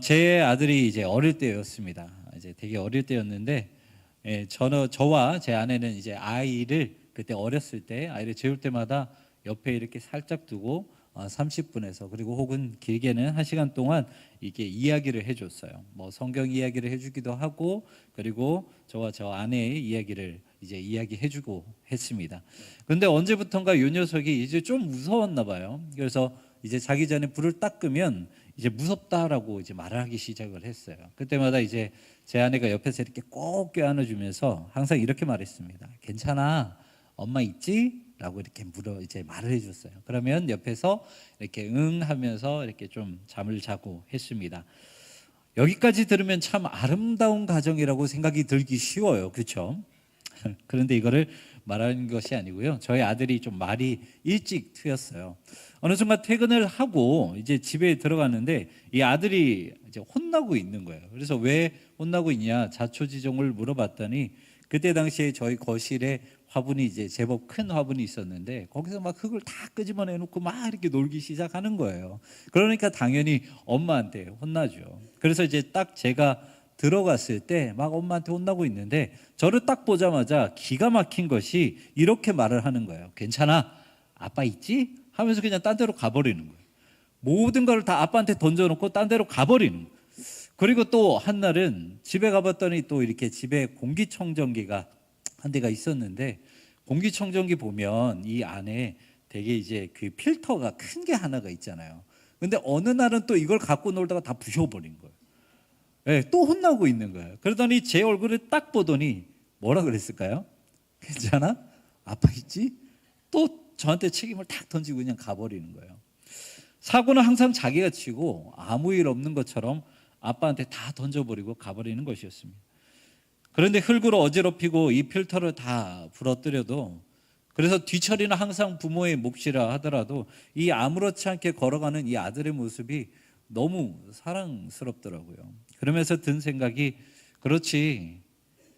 제 아들이 이제 어릴 때였습니다. 이제 되게 어릴 때였는데, 저와 제 아내는 이제 아이를 그때 어렸을 때 아이를 재울 때마다 옆에 이렇게 살짝 두고 30분에서 그리고 혹은 길게는 1시간 동안 이게 이야기를 해줬어요. 뭐 성경 이야기를 해주기도 하고, 그리고 저와 저 아내의 이야기를 이제 이야기해주고 했습니다. 그런데 언제부턴가 이 녀석이 이제 좀 무서웠나 봐요. 그래서 이제 자기 전에 불을 딱 끄면 이제 무섭다라고 이제 말을 하기 시작을 했어요. 그때마다 이제 제 아내가 옆에서 이렇게 꼭 껴안아주면서 항상 이렇게 말했습니다. 괜찮아, 엄마 있지? 라고 이렇게 이제 말을 해줬어요. 그러면 옆에서 이렇게 응 하면서 이렇게 좀 잠을 자고 했습니다. 여기까지 들으면 참 아름다운 가정이라고 생각이 들기 쉬워요. 그렇죠? 그런데 이거를 말하는 것이 아니고요. 저희 아들이 좀 말이 일찍 트였어요. 어느 순간 퇴근을 하고 이제 집에 들어갔는데 이 아들이 이제 혼나고 있는 거예요. 그래서 왜 혼나고 있냐 자초지종을 물어봤더니 그때 당시에 저희 거실에 화분이 이제 제법 큰 화분이 있었는데 거기서 막 흙을 다 끄집어내 놓고 막 이렇게 놀기 시작하는 거예요. 그러니까 당연히 엄마한테 혼나죠. 그래서 이제 딱 제가 들어갔을 때 막 엄마한테 혼나고 있는데 저를 딱 보자마자 기가 막힌 것이 이렇게 말을 하는 거예요. 괜찮아, 아빠 있지? 하면서 그냥 딴 데로 가버리는 거예요. 모든 걸 다 아빠한테 던져놓고 딴 데로 가버리는 거예요. 그리고 또 한날은 집에 가봤더니 또 이렇게 집에 공기청정기가 한 대가 있었는데 공기청정기 보면 이 안에 되게 이제 그 필터가 큰 게 하나가 있잖아요. 근데 어느 날은 또 이걸 갖고 놀다가 다 부셔버린 거예요. 네, 또 혼나고 있는 거예요. 그러더니 제 얼굴을 딱 보더니 뭐라 그랬을까요? 괜찮아? 아빠 있지? 또 저한테 책임을 탁 던지고 그냥 가버리는 거예요. 사고는 항상 자기가 치고 아무 일 없는 것처럼 아빠한테 다 던져버리고 가버리는 것이었습니다. 그런데 흙으로 어지럽히고 이 필터를 다 부러뜨려도, 그래서 뒤처리는 항상 부모의 몫이라 하더라도 이 아무렇지 않게 걸어가는 이 아들의 모습이 너무 사랑스럽더라고요. 그러면서 든 생각이, 그렇지,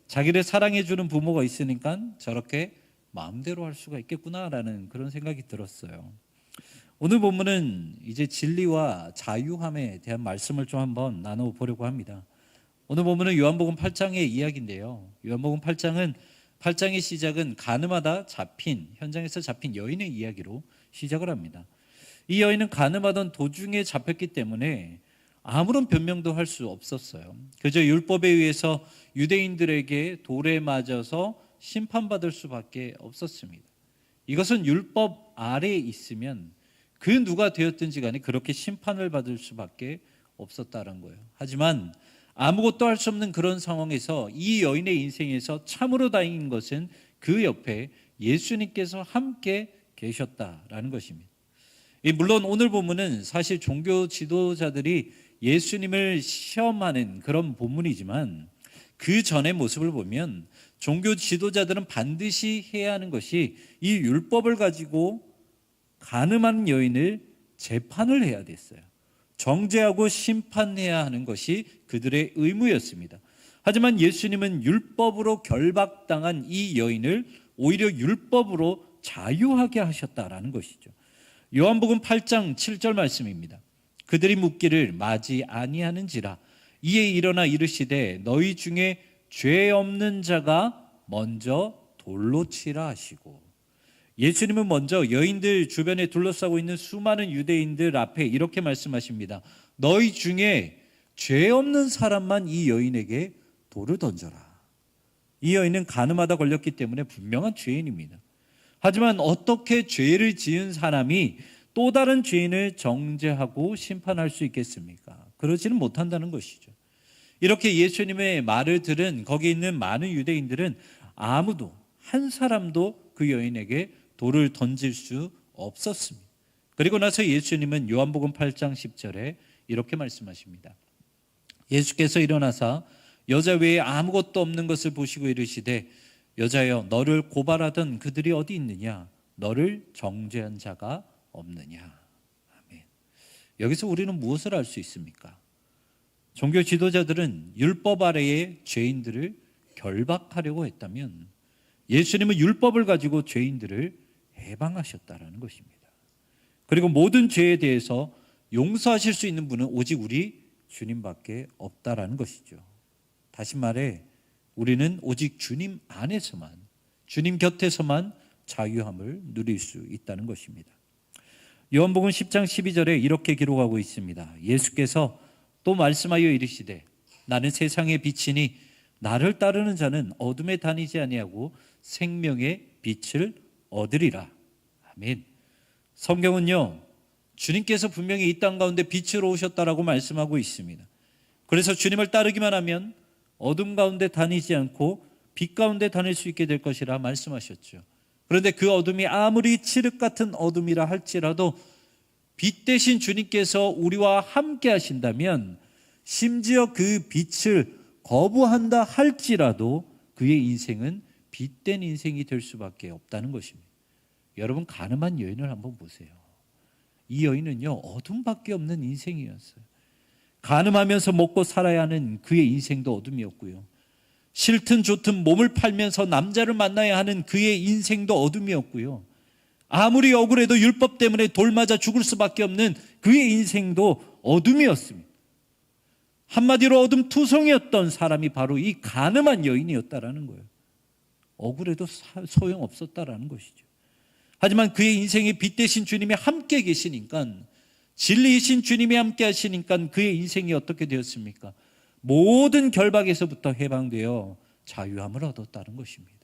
자기를 사랑해주는 부모가 있으니까 저렇게 마음대로 할 수가 있겠구나라는 그런 생각이 들었어요. 오늘 본문은 이제 진리와 자유함에 대한 말씀을 좀 한번 나눠보려고 합니다. 오늘 본문은 요한복음 8장의 이야기인데요. 요한복음 8장의 시작은 가늠하다 현장에서 잡힌 여인의 이야기로 시작을 합니다. 이 여인은 가늠하던 도중에 잡혔기 때문에 아무런 변명도 할 수 없었어요. 그저 율법에 의해서 유대인들에게 돌에 맞아서 심판받을 수밖에 없었습니다. 이것은 율법 아래에 있으면 그 누가 되었든지 간에 그렇게 심판을 받을 수밖에 없었다는 거예요. 하지만 아무것도 할 수 없는 그런 상황에서 이 여인의 인생에서 참으로 다행인 것은 그 옆에 예수님께서 함께 계셨다라는 것입니다. 물론 오늘 본문은 사실 종교 지도자들이 예수님을 시험하는 그런 본문이지만 그 전의 모습을 보면 종교 지도자들은 반드시 해야 하는 것이 이 율법을 가지고 간음한 여인을 재판을 해야 됐어요. 정죄하고 심판해야 하는 것이 그들의 의무였습니다. 하지만 예수님은 율법으로 결박당한 이 여인을 오히려 율법으로 자유하게 하셨다라는 것이죠. 요한복음 8장 7절 말씀입니다. 그들이 묻기를 마지 아니하는지라 이에 일어나 이르시되 너희 중에 죄 없는 자가 먼저 돌로 치라 하시고, 예수님은 먼저 여인들 주변에 둘러싸고 있는 수많은 유대인들 앞에 이렇게 말씀하십니다. 너희 중에 죄 없는 사람만 이 여인에게 돌을 던져라. 이 여인은 간음하다 걸렸기 때문에 분명한 죄인입니다. 하지만 어떻게 죄를 지은 사람이 또 다른 죄인을 정죄하고 심판할 수 있겠습니까? 그러지는 못한다는 것이죠. 이렇게 예수님의 말을 들은 거기 있는 많은 유대인들은 아무도 한 사람도 그 여인에게 돌을 던질 수 없었습니다. 그리고 나서 예수님은 요한복음 8장 10절에 이렇게 말씀하십니다. 예수께서 일어나사 여자 외에 아무것도 없는 것을 보시고 이르시되 여자여 너를 고발하던 그들이 어디 있느냐? 너를 정죄한 자가 없느냐? 아멘. 여기서 우리는 무엇을 알 수 있습니까? 종교 지도자들은 율법 아래의 죄인들을 결박하려고 했다면 예수님은 율법을 가지고 죄인들을 해방하셨다라는 것입니다. 그리고 모든 죄에 대해서 용서하실 수 있는 분은 오직 우리 주님밖에 없다라는 것이죠. 다시 말해 우리는 오직 주님 안에서만, 주님 곁에서만 자유함을 누릴 수 있다는 것입니다. 요한복음 10장 12절에 이렇게 기록하고 있습니다. 예수께서 또 말씀하여 이르시되 나는 세상의 빛이니 나를 따르는 자는 어둠에 다니지 아니하고 생명의 빛을 얻으리라. 아멘. 성경은요, 주님께서 분명히 이 땅 가운데 빛으로 오셨다라고 말씀하고 있습니다. 그래서 주님을 따르기만 하면 어둠 가운데 다니지 않고 빛 가운데 다닐 수 있게 될 것이라 말씀하셨죠. 그런데 그 어둠이 아무리 칠흑 같은 어둠이라 할지라도 빛 대신 주님께서 우리와 함께 하신다면, 심지어 그 빛을 거부한다 할지라도 그의 인생은 빛된 인생이 될 수밖에 없다는 것입니다. 여러분, 가늠한 여인을 한번 보세요. 이 여인은요, 어둠밖에 없는 인생이었어요. 가늠하면서 먹고 살아야 하는 그의 인생도 어둠이었고요, 싫든 좋든 몸을 팔면서 남자를 만나야 하는 그의 인생도 어둠이었고요, 아무리 억울해도 율법 때문에 돌 맞아 죽을 수밖에 없는 그의 인생도 어둠이었습니다. 한마디로 어둠투성이었던 사람이 바로 이 가늠한 여인이었다라는 거예요. 억울해도 소용없었다라는 것이죠. 하지만 그의 인생에 빛 대신 주님이 함께 계시니까, 진리이신 주님이 함께 하시니까 그의 인생이 어떻게 되었습니까? 모든 결박에서부터 해방되어 자유함을 얻었다는 것입니다.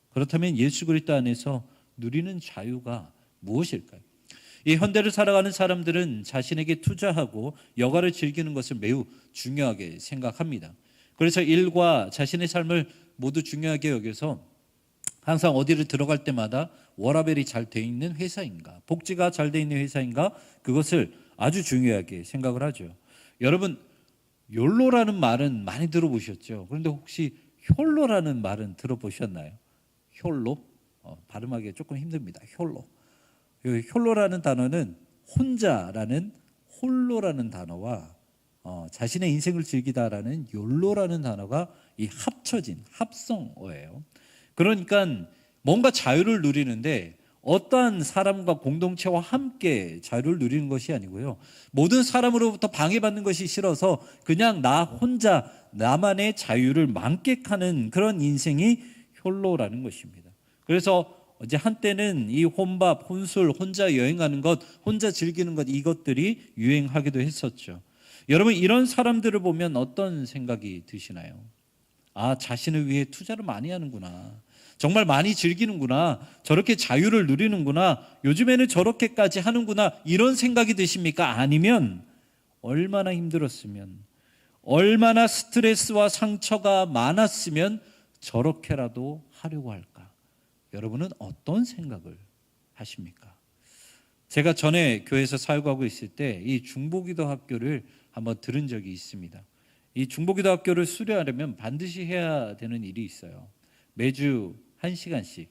그렇다면 예수 그리스도 안에서 누리는 자유가 무엇일까요? 이 현대를 살아가는 사람들은 자신에게 투자하고 여가를 즐기는 것을 매우 중요하게 생각합니다. 그래서 일과 자신의 삶을 모두 중요하게 여겨서 항상 어디를 들어갈 때마다 워라밸이 잘 돼 있는 회사인가, 복지가 잘 돼 있는 회사인가, 그것을 아주 중요하게 생각을 하죠. 여러분, 욜로라는 말은 많이 들어보셨죠? 그런데 혹시 욜로라는 말은 들어보셨나요? 욜로? 발음하기가 조금 힘듭니다. 욜로. 욜로라는 단어는 혼자라는 홀로라는 단어와 자신의 인생을 즐기다라는 욜로라는 단어가 이 합쳐진 합성어예요. 그러니까 뭔가 자유를 누리는데 어떠한 사람과 공동체와 함께 자유를 누리는 것이 아니고요, 모든 사람으로부터 방해받는 것이 싫어서 그냥 나 혼자 나만의 자유를 만끽하는 그런 인생이 욜로라는 것입니다. 그래서 이제 한때는 이 혼밥, 혼술, 혼자 여행하는 것, 혼자 즐기는 것, 이것들이 유행하기도 했었죠. 여러분, 이런 사람들을 보면 어떤 생각이 드시나요? 아, 자신을 위해 투자를 많이 하는구나, 정말 많이 즐기는구나, 저렇게 자유를 누리는구나, 요즘에는 저렇게까지 하는구나, 이런 생각이 드십니까? 아니면 얼마나 힘들었으면, 얼마나 스트레스와 상처가 많았으면 저렇게라도 하려고 할까? 여러분은 어떤 생각을 하십니까? 제가 전에 교회에서 사역하고 있을 때 이 중보기도 학교를 한번 들은 적이 있습니다. 이 중보기도 학교를 수료하려면 반드시 해야 되는 일이 있어요. 매주 1시간씩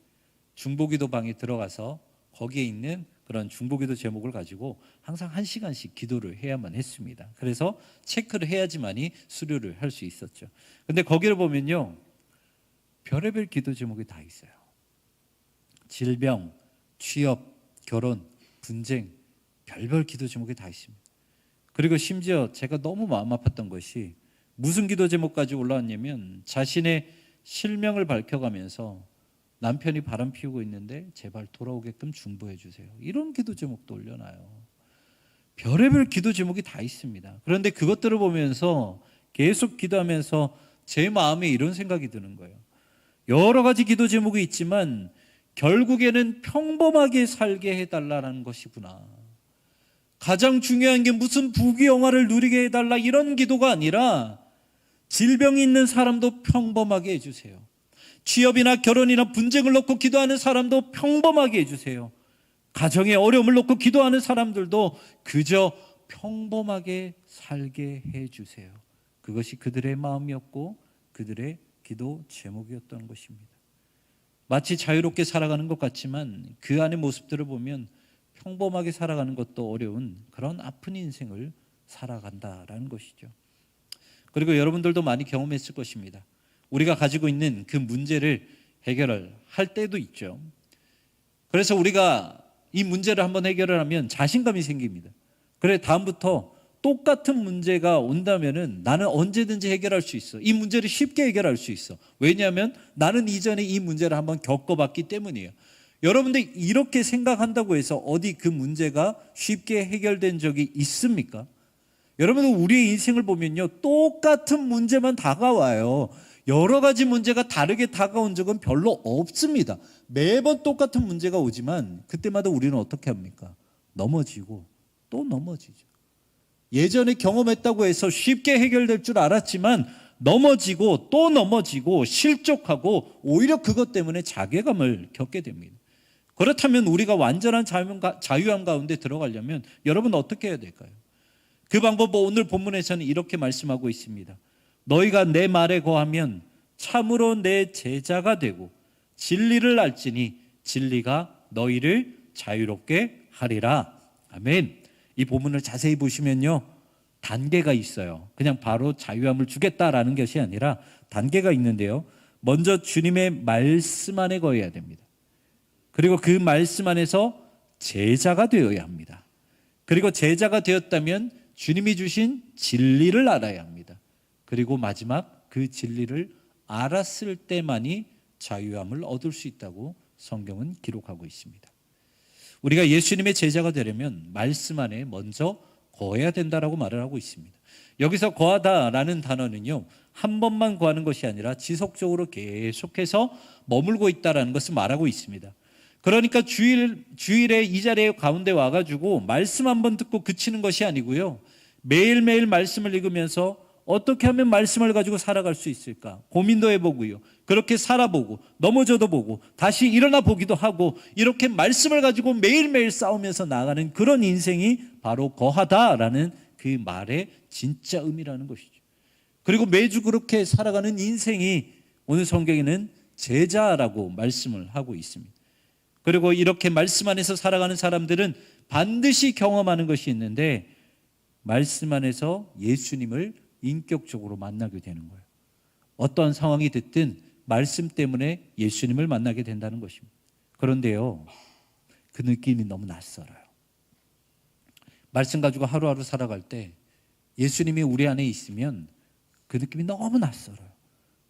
중보기도 방에 들어가서 거기에 있는 그런 중보기도 제목을 가지고 항상 1시간씩 기도를 해야만 했습니다. 그래서 체크를 해야지만이 수료를 할 수 있었죠. 근데 거기를 보면요, 별의별 기도 제목이 다 있어요. 질병, 취업, 결혼, 분쟁, 별별 기도 제목이 다 있습니다. 그리고 심지어 제가 너무 마음 아팠던 것이 무슨 기도 제목까지 올라왔냐면, 자신의 실명을 밝혀가면서 남편이 바람 피우고 있는데 제발 돌아오게끔 중보해 주세요, 이런 기도 제목도 올려놔요. 별의별 기도 제목이 다 있습니다. 그런데 그것들을 보면서 계속 기도하면서 제 마음에 이런 생각이 드는 거예요. 여러 가지 기도 제목이 있지만 결국에는 평범하게 살게 해달라는 것이구나. 가장 중요한 게 무슨 부귀영화를 누리게 해달라, 이런 기도가 아니라 질병이 있는 사람도 평범하게 해주세요. 취업이나 결혼이나 분쟁을 놓고 기도하는 사람도 평범하게 해주세요. 가정의 어려움을 놓고 기도하는 사람들도 그저 평범하게 살게 해주세요. 그것이 그들의 마음이었고 그들의 기도 제목이었던 것입니다. 마치 자유롭게 살아가는 것 같지만 그 안의 모습들을 보면 평범하게 살아가는 것도 어려운 그런 아픈 인생을 살아간다라는 것이죠. 그리고 여러분들도 많이 경험했을 것입니다. 우리가 가지고 있는 그 문제를 해결할 때도 있죠. 그래서 우리가 이 문제를 한번 해결을 하면 자신감이 생깁니다. 그래, 다음부터 똑같은 문제가 온다면은 나는 언제든지 해결할 수 있어. 이 문제를 쉽게 해결할 수 있어. 왜냐하면 나는 이전에 이 문제를 한번 겪어봤기 때문이에요. 여러분들 이렇게 생각한다고 해서 어디 그 문제가 쉽게 해결된 적이 있습니까? 여러분들 우리의 인생을 보면요, 똑같은 문제만 다가와요. 여러 가지 문제가 다르게 다가온 적은 별로 없습니다. 매번 똑같은 문제가 오지만 그때마다 우리는 어떻게 합니까? 넘어지고 또 넘어지죠. 예전에 경험했다고 해서 쉽게 해결될 줄 알았지만 넘어지고 또 넘어지고 실족하고 오히려 그것 때문에 자괴감을 겪게 됩니다. 그렇다면 우리가 완전한 자유함 가운데 들어가려면 여러분 어떻게 해야 될까요? 그 방법은 오늘 본문에서는 이렇게 말씀하고 있습니다. 너희가 내 말에 거하면 참으로 내 제자가 되고 진리를 알지니 진리가 너희를 자유롭게 하리라. 아멘. 이 본문을 자세히 보시면요, 단계가 있어요. 그냥 바로 자유함을 주겠다라는 것이 아니라 단계가 있는데요, 먼저 주님의 말씀 안에 거해야 됩니다. 그리고 그 말씀 안에서 제자가 되어야 합니다. 그리고 제자가 되었다면 주님이 주신 진리를 알아야 합니다. 그리고 마지막 그 진리를 알았을 때만이 자유함을 얻을 수 있다고 성경은 기록하고 있습니다. 우리가 예수님의 제자가 되려면 말씀 안에 먼저 거해야 된다라고 말을 하고 있습니다. 여기서 거하다라는 단어는요, 한 번만 거하는 것이 아니라 지속적으로 계속해서 머물고 있다라는 것을 말하고 있습니다. 그러니까 주일에 이 자리에 가운데 와가지고 말씀 한번 듣고 그치는 것이 아니고요, 매일매일 말씀을 읽으면서 어떻게 하면 말씀을 가지고 살아갈 수 있을까 고민도 해보고요, 그렇게 살아보고 넘어져도 보고 다시 일어나 보기도 하고, 이렇게 말씀을 가지고 매일매일 싸우면서 나아가는 그런 인생이 바로 거하다라는 그 말의 진짜 의미라는 것이죠. 그리고 매주 그렇게 살아가는 인생이 오늘 성경에는 제자라고 말씀을 하고 있습니다. 그리고 이렇게 말씀 안에서 살아가는 사람들은 반드시 경험하는 것이 있는데, 말씀 안에서 예수님을 인격적으로 만나게 되는 거예요. 어떠한 상황이 됐든 말씀 때문에 예수님을 만나게 된다는 것입니다. 그런데요, 그 느낌이 너무 낯설어요. 말씀 가지고 하루하루 살아갈 때 예수님이 우리 안에 있으면 그 느낌이 너무 낯설어요.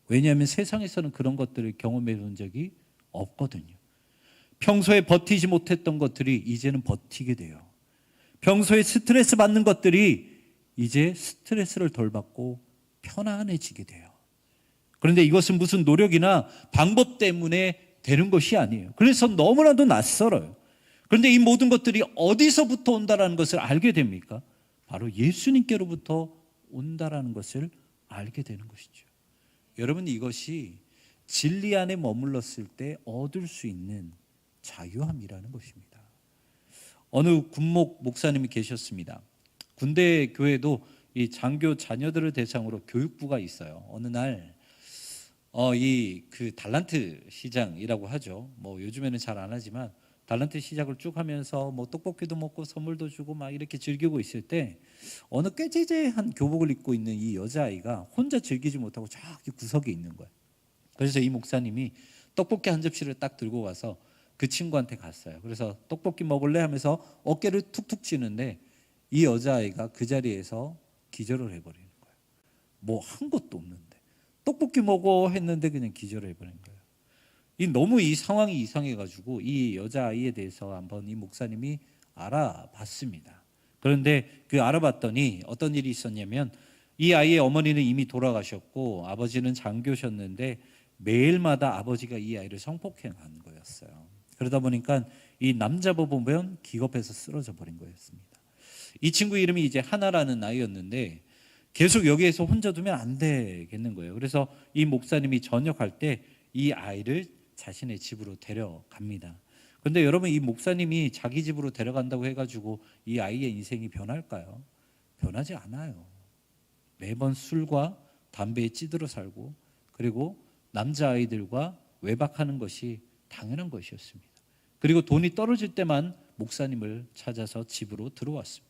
왜냐하면 세상에서는 그런 것들을 경험해 본 적이 없거든요. 평소에 버티지 못했던 것들이 이제는 버티게 돼요. 평소에 스트레스 받는 것들이 이제 스트레스를 덜 받고 편안해지게 돼요. 그런데 이것은 무슨 노력이나 방법 때문에 되는 것이 아니에요. 그래서 너무나도 낯설어요. 그런데 이 모든 것들이 어디서부터 온다라는 것을 알게 됩니까? 바로 예수님께로부터 온다라는 것을 알게 되는 것이죠. 여러분, 이것이 진리 안에 머물렀을 때 얻을 수 있는 자유함이라는 것입니다. 어느 군목 목사님이 계셨습니다. 군대 교회도 이 장교 자녀들을 대상으로 교육부가 있어요. 어느 날 이 그 달란트 시장이라고 하죠. 뭐 요즘에는 잘 안 하지만 달란트 시작을 쭉 하면서 뭐 떡볶이도 먹고 선물도 주고 막 이렇게 즐기고 있을 때 어느 꾀지재한 교복을 입고 있는 이 여자아이가 혼자 즐기지 못하고 저기 구석에 있는 거예요. 그래서 이 목사님이 떡볶이 한 접시를 딱 들고 가서 그 친구한테 갔어요. 그래서 떡볶이 먹을래 하면서 어깨를 툭툭 치는데 이 여자아이가 그 자리에서 기절을 해버리는 거예요. 뭐 한 것도 없는데 떡볶이 먹어 했는데 그냥 기절을 해버린 거예요. 너무 이 상황이 이상해가지고 이 여자아이에 대해서 한번 이 목사님이 알아봤습니다. 그런데 그 알아봤더니 어떤 일이 있었냐면, 이 아이의 어머니는 이미 돌아가셨고 아버지는 장교셨는데 매일마다 아버지가 이 아이를 성폭행한 거였어요. 그러다 보니까 이 남자부 보면 기겁해서 쓰러져 버린 거였습니다. 이 친구 이름이 이제 하나라는 아이였는데 계속 여기에서 혼자 두면 안 되겠는 거예요. 그래서 이 목사님이 전역할 때 이 아이를 자신의 집으로 데려갑니다. 그런데 여러분, 이 목사님이 자기 집으로 데려간다고 해가지고 이 아이의 인생이 변할까요? 변하지 않아요. 매번 술과 담배에 찌들어 살고, 그리고 남자아이들과 외박하는 것이 당연한 것이었습니다. 그리고 돈이 떨어질 때만 목사님을 찾아서 집으로 들어왔습니다.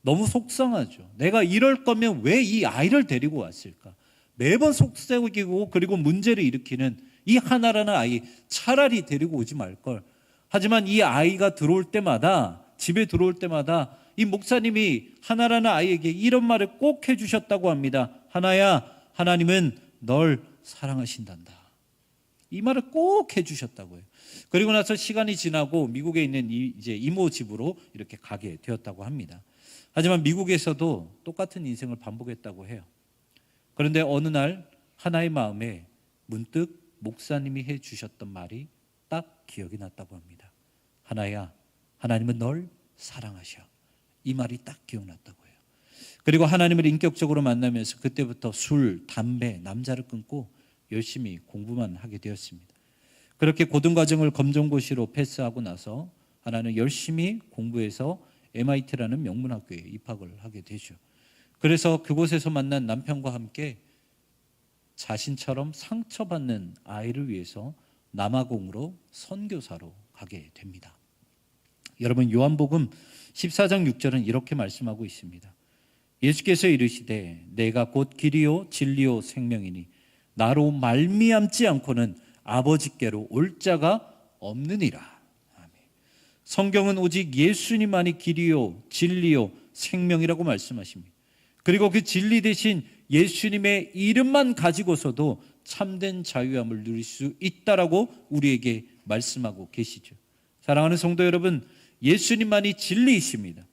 너무 속상하죠. 내가 이럴 거면 왜 이 아이를 데리고 왔을까? 매번 속삭이고 그리고 문제를 일으키는 이 하나라는 아이, 차라리 데리고 오지 말걸. 하지만 이 아이가 들어올 때마다, 집에 들어올 때마다 이 목사님이 하나라는 아이에게 이런 말을 꼭 해주셨다고 합니다. 하나야, 하나님은 널 사랑하신단다. 이 말을 꼭 해주셨다고요. 그리고 나서 시간이 지나고 미국에 있는 이제 이모 집으로 이렇게 가게 되었다고 합니다. 하지만 미국에서도 똑같은 인생을 반복했다고 해요. 그런데 어느 날 하나의 마음에 문득 목사님이 해주셨던 말이 딱 기억이 났다고 합니다. 하나야, 하나님은 널 사랑하셔. 이 말이 딱 기억났다고 해요. 그리고 하나님을 인격적으로 만나면서 그때부터 술, 담배, 남자를 끊고 열심히 공부만 하게 되었습니다. 그렇게 고등과정을 검정고시로 패스하고 나서 하나는 열심히 공부해서 MIT라는 명문학교에 입학을 하게 되죠. 그래서 그곳에서 만난 남편과 함께 자신처럼 상처받는 아이를 위해서 남아공으로 선교사로 가게 됩니다. 여러분, 요한복음 14장 6절은 이렇게 말씀하고 있습니다. 예수께서 이르시되 내가 곧 길이요 진리요 생명이니 나로 말미암지 않고는 아버지께로 올 자가 없느니라. 아멘. 성경은 오직 예수님만이 길이요 진리요 생명이라고 말씀하십니다. 그리고 그 진리 대신 예수님의 이름만 가지고서도 참된 자유함을 누릴 수 있다라고 우리에게 말씀하고 계시죠. 사랑하는 성도 여러분, 예수님만이 진리이십니다.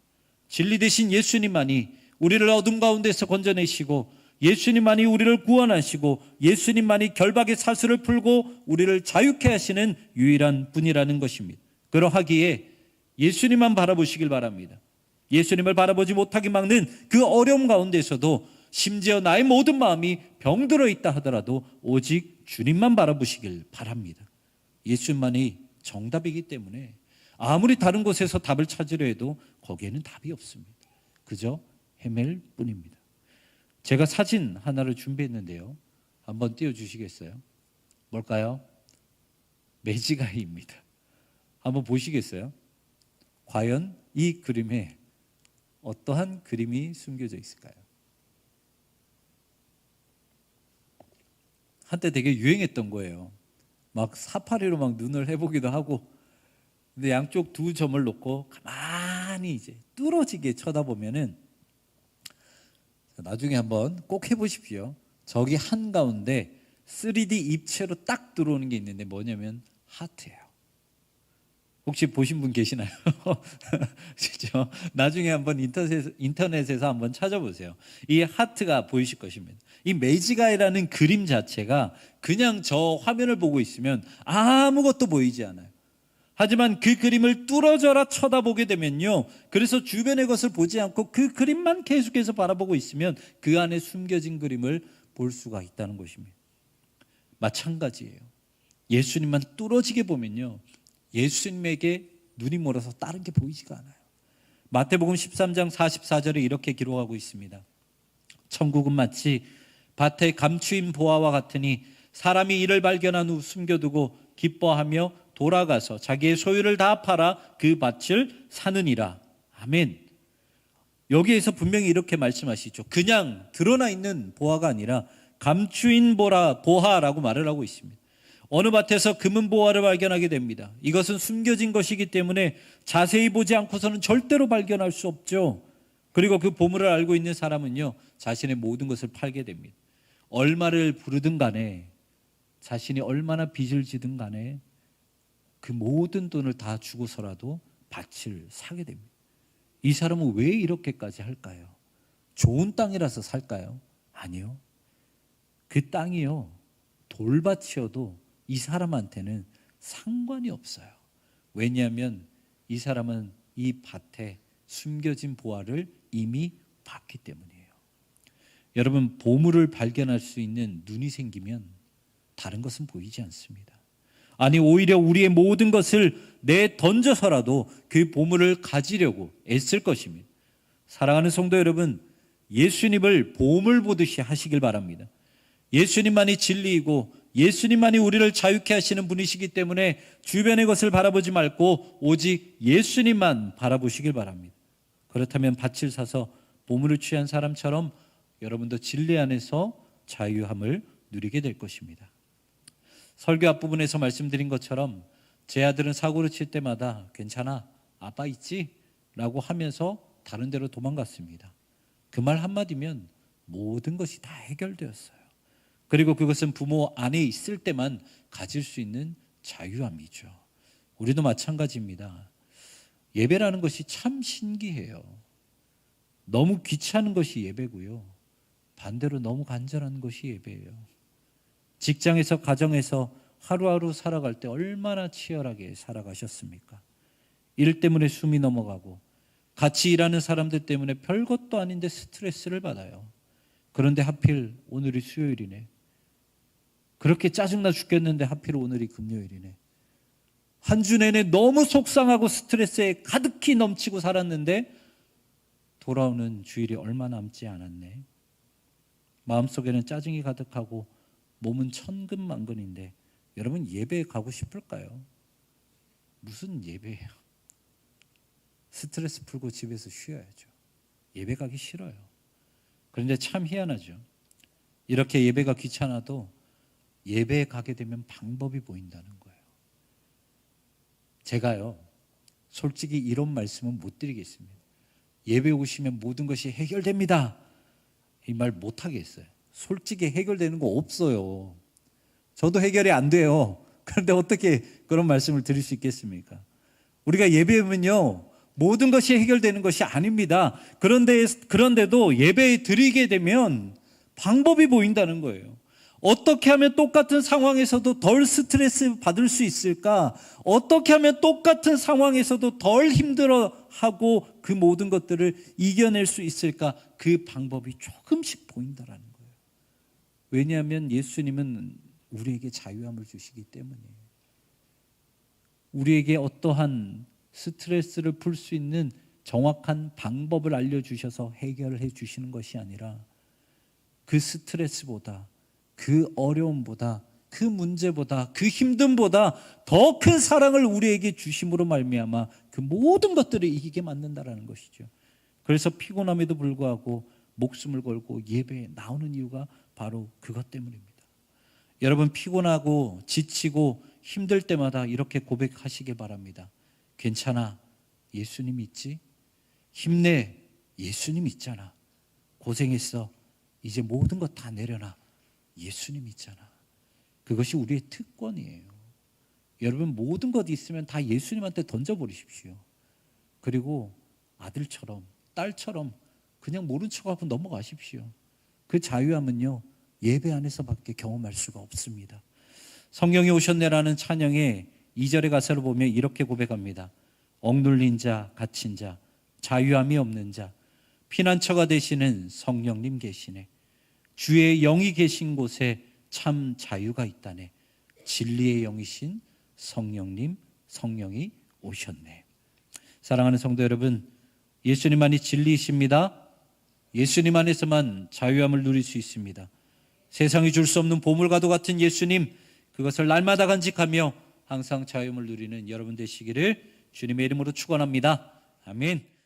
진리 대신 예수님만이 우리를 어둠 가운데서 건져내시고 예수님만이 우리를 구원하시고 예수님만이 결박의 사슬을 풀고 우리를 자유케 하시는 유일한 분이라는 것입니다. 그러하기에 예수님만 바라보시길 바랍니다. 예수님을 바라보지 못하게 막는 그 어려움 가운데서도 심지어 나의 모든 마음이 병들어 있다 하더라도 오직 주님만 바라보시길 바랍니다. 예수님만이 정답이기 때문에 아무리 다른 곳에서 답을 찾으려 해도 거기에는 답이 없습니다. 그저 헤맬 뿐입니다. 제가 사진 하나를 준비했는데요. 한번 띄워주시겠어요? 뭘까요? 매지가이입니다. 한번 보시겠어요? 과연 이 그림에 어떠한 그림이 숨겨져 있을까요? 한때 되게 유행했던 거예요. 막 사파리로 막 눈을 해보기도 하고, 근데 양쪽 두 점을 놓고 가만히 이제 뚫어지게 쳐다보면은, 나중에 한번 꼭 해보십시오. 저기 한가운데 3D 입체로 딱 들어오는 게 있는데 뭐냐면 하트예요. 혹시 보신 분 계시나요? 그렇죠? 나중에 한번 인터넷에서 한번 찾아보세요. 이 하트가 보이실 것입니다. 이 매지가이라는 그림 자체가 그냥 저 화면을 보고 있으면 아무것도 보이지 않아요. 하지만 그 그림을 뚫어져라 쳐다보게 되면요, 그래서 주변의 것을 보지 않고 그 그림만 계속해서 바라보고 있으면 그 안에 숨겨진 그림을 볼 수가 있다는 것입니다. 마찬가지예요. 예수님만 뚫어지게 보면요, 예수님에게 눈이 멀어서 다른 게 보이지가 않아요. 마태복음 13장 44절에 이렇게 기록하고 있습니다. 천국은 마치 밭에 감추인 보화와 같으니 사람이 이를 발견한 후 숨겨두고 기뻐하며 돌아가서 자기의 소유를 다 팔아 그 밭을 사느니라. 아멘. 여기에서 분명히 이렇게 말씀하시죠. 그냥 드러나 있는 보화가 아니라 감추인 보화라고 말을 하고 있습니다. 어느 밭에서 금은 보화를 발견하게 됩니다. 이것은 숨겨진 것이기 때문에 자세히 보지 않고서는 절대로 발견할 수 없죠. 그리고 그 보물을 알고 있는 사람은요, 자신의 모든 것을 팔게 됩니다. 얼마를 부르든 간에, 자신이 얼마나 빚을 지든 간에 그 모든 돈을 다 주고서라도 밭을 사게 됩니다. 이 사람은 왜 이렇게까지 할까요? 좋은 땅이라서 살까요? 아니요. 그 땅이요, 돌밭이어도 이 사람한테는 상관이 없어요. 왜냐하면 이 사람은 이 밭에 숨겨진 보화를 이미 봤기 때문이에요. 여러분, 보물을 발견할 수 있는 눈이 생기면 다른 것은 보이지 않습니다. 아니, 오히려 우리의 모든 것을 내던져서라도 그 보물을 가지려고 애쓸 것입니다. 사랑하는 성도 여러분, 예수님을 보물 보듯이 하시길 바랍니다. 예수님만이 진리이고 예수님만이 우리를 자유케 하시는 분이시기 때문에 주변의 것을 바라보지 말고 오직 예수님만 바라보시길 바랍니다. 그렇다면 밭을 사서 보물을 취한 사람처럼 여러분도 진리 안에서 자유함을 누리게 될 것입니다. 설교 앞부분에서 말씀드린 것처럼 제 아들은 사고를 칠 때마다 괜찮아, 아빠 있지? 라고 하면서 다른 데로 도망갔습니다. 그 말 한마디면 모든 것이 다 해결되었어요. 그리고 그것은 부모 안에 있을 때만 가질 수 있는 자유함이죠. 우리도 마찬가지입니다. 예배라는 것이 참 신기해요. 너무 귀찮은 것이 예배고요. 반대로 너무 간절한 것이 예배예요. 직장에서 가정에서 하루하루 살아갈 때 얼마나 치열하게 살아가셨습니까? 일 때문에 숨이 넘어가고 같이 일하는 사람들 때문에 별것도 아닌데 스트레스를 받아요. 그런데 하필 오늘이 수요일이네. 그렇게 짜증나 죽겠는데 하필 오늘이 금요일이네. 한 주 내내 너무 속상하고 스트레스에 가득히 넘치고 살았는데 돌아오는 주일이 얼마 남지 않았네. 마음속에는 짜증이 가득하고 몸은 천근만근인데 여러분 예배에 가고 싶을까요? 무슨 예배예요? 스트레스 풀고 집에서 쉬어야죠. 예배 가기 싫어요. 그런데 참 희한하죠. 이렇게 예배가 귀찮아도 예배에 가게 되면 방법이 보인다는 거예요. 제가요, 솔직히 이런 말씀은 못 드리겠습니다. 예배 오시면 모든 것이 해결됩니다. 이 말 못 하겠어요. 솔직히 해결되는 거 없어요. 저도 해결이 안 돼요. 그런데 어떻게 그런 말씀을 드릴 수 있겠습니까? 우리가 예배하면요, 모든 것이 해결되는 것이 아닙니다. 그런데도 예배 드리게 되면 방법이 보인다는 거예요. 어떻게 하면 똑같은 상황에서도 덜 스트레스 받을 수 있을까? 어떻게 하면 똑같은 상황에서도 덜 힘들어하고 그 모든 것들을 이겨낼 수 있을까? 그 방법이 조금씩 보인다라는 거예요. 왜냐하면 예수님은 우리에게 자유함을 주시기 때문이에요. 우리에게 어떠한 스트레스를 풀 수 있는 정확한 방법을 알려주셔서 해결해 주시는 것이 아니라 그 스트레스보다 그 어려움보다 그 문제보다 그 힘듦보다 더 큰 사랑을 우리에게 주심으로 말미암아 그 모든 것들을 이기게 만든다라는 것이죠. 그래서 피곤함에도 불구하고 목숨을 걸고 예배에 나오는 이유가 바로 그것 때문입니다. 여러분 피곤하고 지치고 힘들 때마다 이렇게 고백하시기 바랍니다. 괜찮아, 예수님 있지? 힘내, 예수님 있잖아. 고생했어, 이제 모든 것 다 내려놔, 예수님 있잖아. 그것이 우리의 특권이에요. 여러분 모든 것 있으면 다 예수님한테 던져버리십시오. 그리고 아들처럼 딸처럼 그냥 모른 척하고 넘어가십시오. 그 자유함은요 예배 안에서밖에 경험할 수가 없습니다. 성령이 오셨네라는 찬양의 2절의 가사를 보면 이렇게 고백합니다. 억눌린 자, 갇힌 자, 자유함이 없는 자, 피난처가 되시는 성령님 계시네. 주의 영이 계신 곳에 참 자유가 있다네. 진리의 영이신 성령님, 성령이 오셨네. 사랑하는 성도 여러분, 예수님만이 진리이십니다. 예수님 안에서만 자유함을 누릴 수 있습니다. 세상이 줄 수 없는 보물과도 같은 예수님, 그것을 날마다 간직하며 항상 자유함을 누리는 여러분 되시기를 주님의 이름으로 축원합니다. 아멘.